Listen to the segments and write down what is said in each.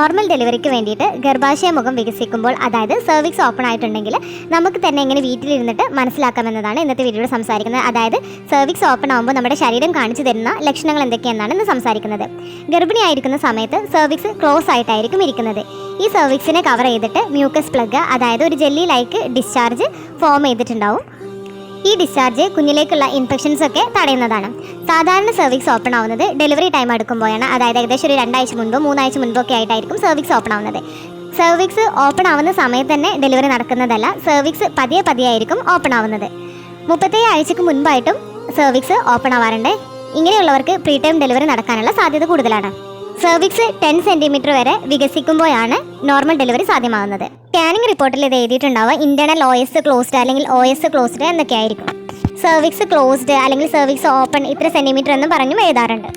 Normal ഡെലിവറിക്ക് വേണ്ടിയിട്ട് ഗർഭാശയ മുഖം വികസിക്കുമ്പോൾ, അതായത് സെർവിക്സ് ഓപ്പൺ ആയിട്ടുണ്ടെങ്കിൽ നമുക്ക് തന്നെ എങ്ങനെ വീട്ടിലിരുന്നിട്ട് മനസ്സിലാക്കാമെന്നതാണ് ഇന്നത്തെ വീഡിയോയിൽ സംസാരിക്കുന്നത്. അതായത് സെർവിക്സ് ഓപ്പൺ ആകുമ്പോൾ നമ്മുടെ ശരീരം കാണിച്ചു തരുന്ന ലക്ഷണങ്ങൾ എന്തൊക്കെയെന്നാണ് ഇന്ന് സംസാരിക്കുന്നത്. ഗർഭിണിയായിരിക്കുന്ന സമയത്ത് സെർവിക്സ് ക്ലോസ് ആയിട്ടായിരിക്കും ഇരിക്കുന്നത്. ഈ സെർവിക്സിനെ കവർ ചെയ്തിട്ട് മ്യൂക്കസ് പ്ലഗ്, അതായത് ഒരു ജെല്ലി ലൈക്ക് ഡിസ്ചാർജ് ഫോം ചെയ്തിട്ടുണ്ടാവും. ഈ ഡിസ്ചാർജ് കുഞ്ഞിലേക്കുള്ള ഇൻഫെക്ഷൻസ് ഒക്കെ തടയുന്നതാണ്. സാധാരണ സെർവിക്സ് ഓപ്പൺ ആവുന്നത് ഡെലിവറി ടൈം എടുക്കുമ്പോഴാണ്. അതായത് ഏകദേശം ഒരു 2 ആഴ്ച മുൻപോ 3 ആഴ്ച മുൻപോ ഒക്കെ ആയിട്ടായിരിക്കും സെർവിക്സ് ഓപ്പൺ ആവുന്നത്. സെർവിക്സ് ഓപ്പൺ ആവുന്ന സമയത്ത് തന്നെ ഡെലിവറി നടക്കുന്നതല്ല. സെർവിക്സ് പതിയെ ആയിരിക്കും ഓപ്പൺ ആവുന്നത്. 37 ആഴ്ചക്ക് മുൻപായിട്ടും സെർവിക്സ് ഓപ്പൺ ആവാറുണ്ട്. ഇങ്ങനെയുള്ളവർക്ക് പ്രീ ടൈം ഡെലിവറി നടക്കാനുള്ള സാധ്യത കൂടുതലാണ്. സെർവിക്സ് 10 സെൻറ്റിമീറ്റർ വരെ വികസിക്കുമ്പോഴാണ് നോർമൽ ഡെലിവറി സാധ്യമാകുന്നത്. സ്കാനിങ് റിപ്പോർട്ടിൽ ഇത് എഴുതിയിട്ടുണ്ടാവുക ഇന്റേണൽ OS ക്ലോസ്ഡ് അല്ലെങ്കിൽ OS ക്ലോസ്ഡ് എന്നൊക്കെ ആയിരിക്കും. സെർവിക്സ് ക്ലോസ്ഡ് അല്ലെങ്കിൽ സെർവിക്സ് ഓപ്പൺ ഇത്ര സെൻറ്റിമീറ്റർ എന്നും പറഞ്ഞും എഴുതാറുണ്ട്.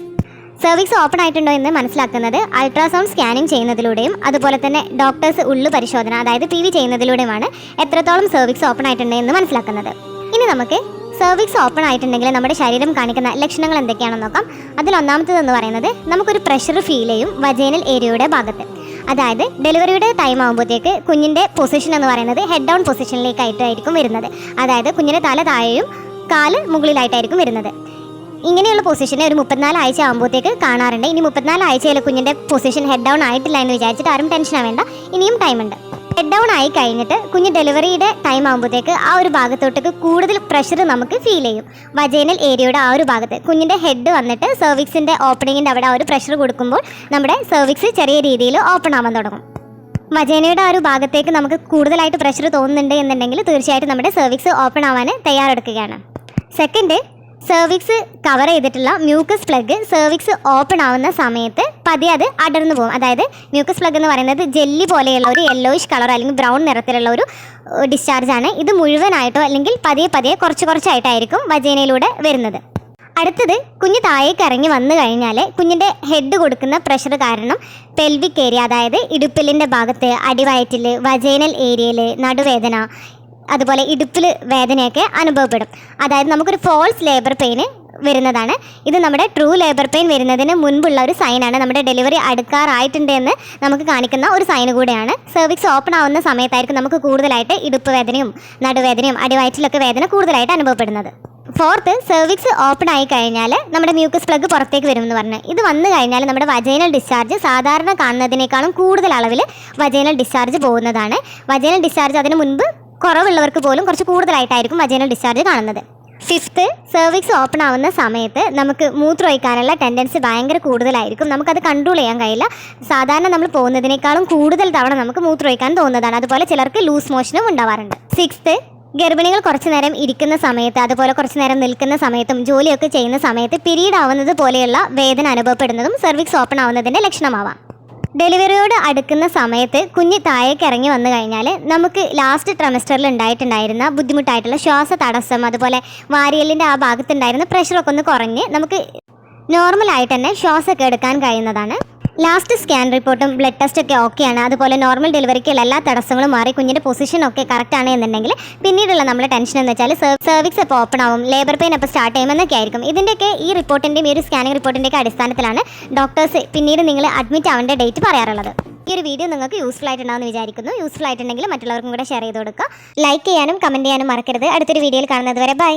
സെർവിക്സ് ഓപ്പൺ ആയിട്ടുണ്ടോ എന്ന് മനസ്സിലാക്കുന്നത് അൾട്രാസൗണ്ട് സ്കാനിങ് ചെയ്യുന്നതിലൂടെയും അതുപോലെ തന്നെ ഡോക്ടേഴ്സ് ഉള്ളു പരിശോധന, അതായത് PV ചെയ്യുന്നതിലൂടെയുമാണ് എത്രത്തോളം സെർവിക്സ് ഓപ്പൺ ആയിട്ടുണ്ട് എന്ന് മനസ്സിലാക്കുന്നത്. ഇനി നമുക്ക് സെർവിക്സ് ഓപ്പൺ ആയിട്ടുണ്ടെങ്കിൽ നമ്മുടെ ശരീരം കാണിക്കുന്ന ലക്ഷണങ്ങൾ എന്തൊക്കെയാണെന്ന് നോക്കാം. അതിൽ ഒന്നാമത്തേതെന്ന് പറയുന്നത് നമുക്കൊരു പ്രഷർ ഫീൽ ചെയ്യും വജൈനൽ ഏരിയയുടെ ഭാഗത്ത്. അതായത് ഡെലിവറിയുടെ ടൈം ആകുമ്പോഴത്തേക്ക് കുഞ്ഞിൻ്റെ പൊസിഷൻ എന്ന് പറയുന്നത് ഹെഡ് ഡൗൺ പൊസിഷനിലേക്കായിട്ടായിരിക്കും വരുന്നത്. അതായത് കുഞ്ഞിൻ്റെ തല താഴെയും കാല് മുകളിലായിട്ടായിരിക്കും വരുന്നത്. ഇങ്ങനെയുള്ള പൊസിഷനെ ഒരു 34 ആഴ്ച ആകുമ്പോഴത്തേക്ക് കാണാറുണ്ട്. ഇനി 34 ആഴ്ചയിൽ കുഞ്ഞിൻ്റെ പൊസിഷൻ ഹെഡ് ഡൗൺ ആയിട്ടില്ല എന്ന് വിചാരിച്ചിട്ട് ആരും ടെൻഷൻ ആവേണ്ട, ഇനിയും ടൈമുണ്ട്. ഹെഡ് ഡൗൺ ആയി കഴിഞ്ഞിട്ട് കുഞ്ഞ് ഡെലിവറിയുടെ ടൈം ആകുമ്പോഴത്തേക്ക് ആ ഒരു ഭാഗത്തോട്ടേക്ക് കൂടുതൽ പ്രഷർ നമുക്ക് ഫീൽ ചെയ്യും. വജൈനൽ ഏരിയയുടെ ആ ഒരു ഭാഗത്ത് കുഞ്ഞിൻ്റെ ഹെഡ് വന്നിട്ട് സെർവിക്സിൻ്റെ ഓപ്പണിങ്ങിൻ്റെ അവിടെ ആ ഒരു പ്രഷർ കൊടുക്കുമ്പോൾ നമ്മുടെ സെർവിക്സ് ചെറിയ രീതിയിൽ ഓപ്പൺ ആവാൻ തുടങ്ങും. വജൈനയുടെ ആ ഒരു ഭാഗത്തേക്ക് നമുക്ക് കൂടുതലായിട്ട് പ്രഷർ തോന്നുന്നുണ്ട് എന്നുണ്ടെങ്കിൽ തീർച്ചയായിട്ടും നമ്മുടെ സെർവിക്സ് ഓപ്പൺ ആവാൻ തയ്യാറെടുക്കുകയാണ്. സെക്കൻഡ്, സെർവിക്സ് കവർ ചെയ്തിട്ടുള്ള മ്യൂക്കസ് പ്ലഗ് സെർവിക്സ് ഓപ്പൺ ആവുന്ന സമയത്ത് പതിയെ അത് അടർന്നു പോകും. അതായത് മ്യൂക്കസ് പ്ലഗ് എന്ന് പറയുന്നത് ജെല്ലി പോലെയുള്ള ഒരു യെല്ലോയിഷ് കളർ അല്ലെങ്കിൽ ബ്രൗൺ നിറത്തിലുള്ള ഒരു ഡിസ്ചാർജാണ്. ഇത് മുഴുവനായിട്ടോ അല്ലെങ്കിൽ പതിയെ കുറച്ചായിട്ടായിരിക്കും വജൈനയിലൂടെ വരുന്നത്. അടുത്തത്, കുഞ്ഞ് താഴേക്ക് ഇറങ്ങി വന്നു കഴിഞ്ഞാൽ കുഞ്ഞിൻ്റെ ഹെഡ് കൊടുക്കുന്ന പ്രഷർ കാരണം പെൽവിക് ഏരിയ, അതായത് ഇടുപ്പിലിൻ്റെ ഭാഗത്ത്, അടിവയറ്റിൽ, വജൈനൽ ഏരിയയിൽ നടുവേദന, അതുപോലെ ഇടുപ്പിൽ വേദനയൊക്കെ അനുഭവപ്പെടും. അതായത് നമുക്കൊരു ഫോൾസ് ലേബർ പെയിന് വരുന്നതാണ്. ഇത് നമ്മുടെ ട്രൂ ലേബർ പെയിൻ വരുന്നതിന് മുൻപുള്ള ഒരു സൈനാണ്. നമ്മുടെ ഡെലിവറി അടുക്കാറായിട്ടുണ്ട് എന്ന് നമുക്ക് കാണിക്കുന്ന ഒരു സൈന് കൂടെയാണ്. സെർവിക്സ് ഓപ്പൺ ആവുന്ന സമയത്തായിരിക്കും നമുക്ക് കൂടുതലായിട്ട് ഇടുപ്പ് വേദനയും നടുവേദനയും അടിവയറ്റിലൊക്കെ വേദന കൂടുതലായിട്ട് അനുഭവപ്പെടുന്നത്. ഫോർത്ത്, സെർവിക്സ് ഓപ്പൺ ആയി കഴിഞ്ഞാൽ നമ്മുടെ മ്യൂക്കസ് പ്ലഗ് പുറത്തേക്ക് വരുമെന്ന് പറഞ്ഞു. ഇത് വന്നു കഴിഞ്ഞാൽ നമ്മുടെ വജൈനൽ ഡിസ്ചാർജ് സാധാരണ കാണുന്നതിനേക്കാളും കൂടുതൽ അളവിൽ വജൈനൽ ഡിസ്ചാർജ് പോകുന്നതാണ്. വജൈനൽ ഡിസ്ചാർജ് അതിന് മുൻപ് കുറവുള്ളവർക്ക് പോലും കുറച്ച് കൂടുതലായിട്ടായിരിക്കും വജൈനൽ ഡിസ്ചാർജ് കാണുന്നത്. ഫിഫ്ത്ത്, സെർവിക്സ് ഓപ്പൺ ആവുന്ന സമയത്ത് നമുക്ക് മൂത്രമൊഴിക്കാനുള്ള ടെൻഡൻസി ഭയങ്കര കൂടുതലായിരിക്കും. നമുക്കത് കൺട്രോൾ ചെയ്യാൻ കഴിയില്ല. സാധാരണ നമ്മൾ പോകുന്നതിനേക്കാളും കൂടുതൽ തവണ നമുക്ക് മൂത്രമൊഴിക്കാൻ തോന്നുന്നതാണ്. അതുപോലെ ചിലർക്ക് ലൂസ് മോഷനും ഉണ്ടാവാറുണ്ട്. സിക്സ്ത്ത്, ഗർഭിണികൾ കുറച്ച് നേരം ഇരിക്കുന്ന സമയത്ത്, അതുപോലെ കുറച്ച് നേരം നിൽക്കുന്ന സമയത്തും ജോലിയൊക്കെ ചെയ്യുന്ന സമയത്ത് പീരീഡ് ആവുന്നത് പോലെയുള്ള വേദന അനുഭവപ്പെടുന്നതും സെർവിക്സ് ഓപ്പൺ ആവുന്നതിൻ്റെ ലക്ഷണമാവാം. ഡെലിവറിയോട് അടുക്കുന്ന സമയത്ത് കുഞ്ഞ് താഴേക്ക് ഇറങ്ങി വന്നു കഴിഞ്ഞാൽ നമുക്ക് ലാസ്റ്റ് ട്രൈമസ്റ്ററിൽ ഉണ്ടായിട്ടുണ്ടായിരുന്ന ബുദ്ധിമുട്ടായിട്ടുള്ള ശ്വാസ തടസ്സം, അതുപോലെ വാരിയലിൻ്റെ ആ ഭാഗത്തുണ്ടായിരുന്ന പ്രഷറൊക്കെ ഒന്ന് കുറഞ്ഞ് നമുക്ക് നോർമലായിട്ട് തന്നെ ശ്വാസമൊക്കെ എടുക്കാൻ കഴിയുന്നതാണ്. ലാസ്റ്റ് സ്കാൻ റിപ്പോർട്ടും ബ്ലഡ് ടെസ്റ്റൊക്കെ ഓക്കെയാണ്. അതുപോലെ നോർമൽ ഡെലിവറിക്കുള്ള എല്ലാ തടസ്സങ്ങളും മാറി കുഞ്ഞിൻ്റെ പൊസിഷനൊക്കെ കറക്റ്റാണ് എന്നുണ്ടെങ്കിൽ പിന്നീടുള്ള നമ്മുടെ ടെൻഷൻ എന്ന് വെച്ചാൽ സെർവിക്സ് എപ്പോൾ ഓപ്പൺ ആവും, ലേബർ പെയിൻ എപ്പോൾ സ്റ്റാർട്ട് ചെയ്യുമെന്നൊക്കെ ആയിരിക്കും. ഇതിൻ്റെയൊക്കെ ഈ റിപ്പോർട്ടിൻ്റെയും ഈ ഒരു സ്കാനിങ് റിപ്പോർട്ടിൻ്റെയൊക്കെ അടിസ്ഥാനത്തിലാണ് ഡോക്ടേഴ്സ് പിന്നീട് നിങ്ങൾ അഡ്മിറ്റ് ആവേണ്ട ഡേറ്റ് പറയാറുള്ളത്. ഈ ഒരു വീഡിയോ നിങ്ങൾക്ക് യൂസ്ഫുൾ ആയിട്ടുണ്ടാവുമെന്ന് വിചാരിക്കുന്നു. യൂസ്ഫുൾ ആയിട്ടുണ്ടെങ്കിൽ മറ്റുള്ളവർക്കും കൂടെ ഷെയർ ചെയ്ത് കൊടുക്കുക. ലൈക്ക് ചെയ്യാനും കമൻറ്റ് ചെയ്യാനും മറക്കരുത്. അടുത്തൊരു വീഡിയോയിൽ കാണുന്നത് വരെ ബൈ.